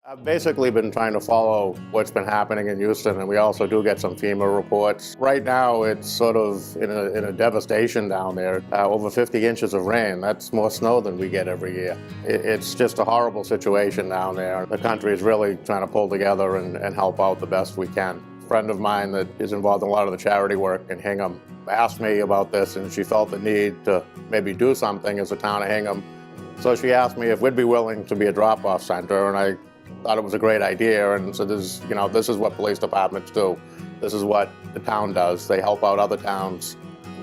I've basically been trying to follow what's been happening in Houston, and we also do get some FEMA reports. Right now, it's sort of in a devastation down there. Over 50 inches of rain. That's more snow than we get every year. It's just a horrible situation down there. The country is really trying to pull together and help out the best we can. A friend of mine that is involved in a lot of the charity work in Hingham asked me about this, and she felt the need to maybe do something as a town of Hingham. So she asked me if we'd be willing to be a drop-off center, and I thought it was a great idea, and so this is what police departments do. This is what the town does. They help out other towns.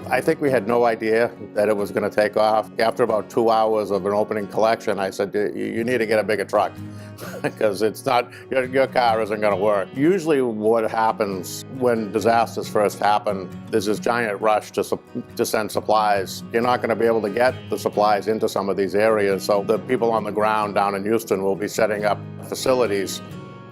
I think we had no idea that it was going to take off. After about 2 hours of an opening collection, I said, you need to get a bigger truck because it's not, your car isn't going to work. Usually what happens when disasters first happen, there's this giant rush to send supplies. You're not going to be able to get the supplies into some of these areas, so the people on the ground down in Houston will be setting up facilities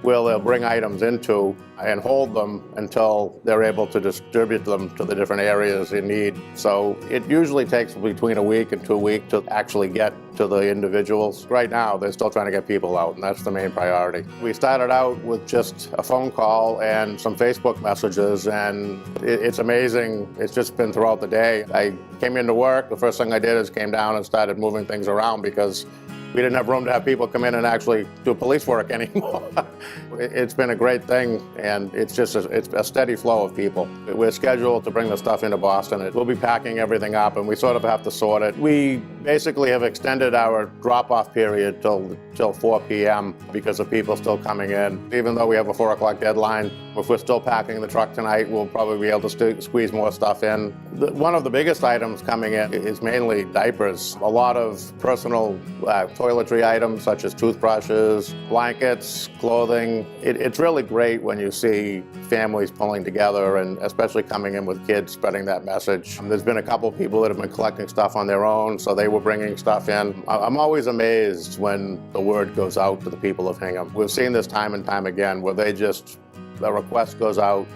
where they'll bring items into and hold them until they're able to distribute them to the different areas in need. So it usually takes between a week and 2 weeks to actually get to the individuals. Right now, they're still trying to get people out, and that's the main priority. We started out with just a phone call and some Facebook messages, and it's amazing. It's just been throughout the day. I came into work, the first thing I did is came down and started moving things around because we didn't have room to have people come in and actually do police work anymore. It's been a great thing, and it's a steady flow of people. We're scheduled to bring the stuff into Boston. We'll be packing everything up, and we sort of have to sort it. We basically have extended our drop-off period till 4 p.m. because of people still coming in. Even though we have a 4 o'clock deadline, if we're still packing the truck tonight, we'll probably be able to squeeze more stuff in. One of the biggest items coming in is mainly diapers. A lot of personal toiletry items such as toothbrushes, blankets, clothing. It's really great when you see families pulling together, and especially coming in with kids spreading that message. There's been a couple people that have been collecting stuff on their own, so they were bringing stuff in. I'm always amazed when the word goes out to the people of Hingham. We've seen this time and time again where the request goes out,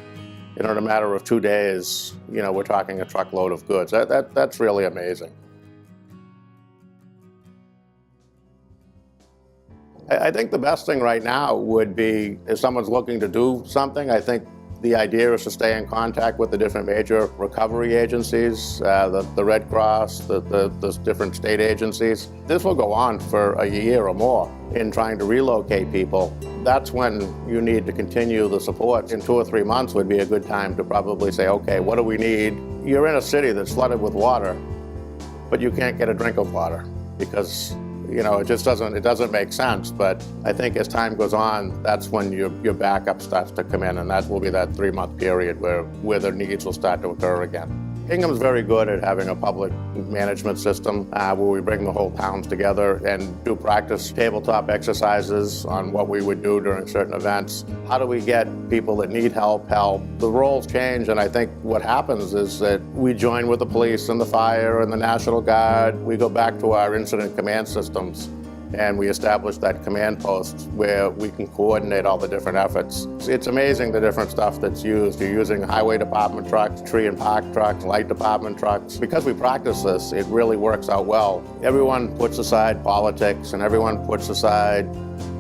in a matter of 2 days, we're talking a truckload of goods. That's really amazing. I think the best thing right now would be, if someone's looking to do something, I think the idea is to stay in contact with the different major recovery agencies, the Red Cross, the different state agencies. This will go on for a year or more in trying to relocate people. That's when you need to continue the support. In 2 or 3 months would be a good time to probably say, okay, what do we need? You're in a city that's flooded with water, but you can't get a drink of water because it just doesn't make sense. But I think as time goes on, that's when your backup starts to come in, and that will be that 3-month period where the needs will start to occur again. Hingham's very good at having a public management system where we bring the whole towns together and do practice tabletop exercises on what we would do during certain events. How do we get people that need help? The roles change, and I think what happens is that we join with the police and the fire and the National Guard. We go back to our incident command systems, and we establish that command post where we can coordinate all the different efforts. It's amazing the different stuff that's used. You're using highway department trucks, tree and park trucks, light department trucks. Because we practice this, it really works out well. Everyone puts aside politics, and everyone puts aside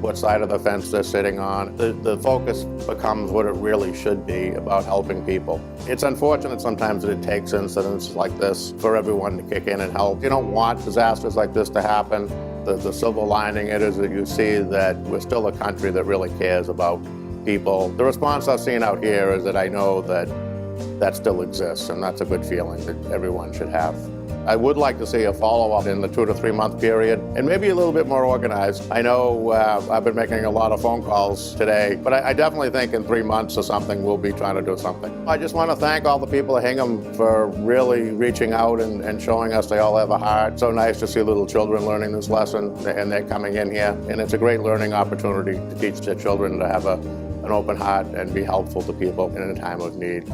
what side of the fence they're sitting on. The focus becomes what it really should be, about helping people. It's unfortunate sometimes that it takes incidents like this for everyone to kick in and help. You don't want disasters like this to happen. The silver lining is that you see that we're still a country that really cares about people. The response I've seen out here is that I know that still exists, and that's a good feeling that everyone should have. I would like to see a follow-up in the 2 to 3 month period, and maybe a little bit more organized. I know I've been making a lot of phone calls today, but I definitely think in 3 months or something we'll be trying to do something. I just want to thank all the people of Hingham for really reaching out and showing us they all have a heart. So nice to see little children learning this lesson, and they're coming in here, and it's a great learning opportunity to teach their children to have an open heart and be helpful to people in a time of need.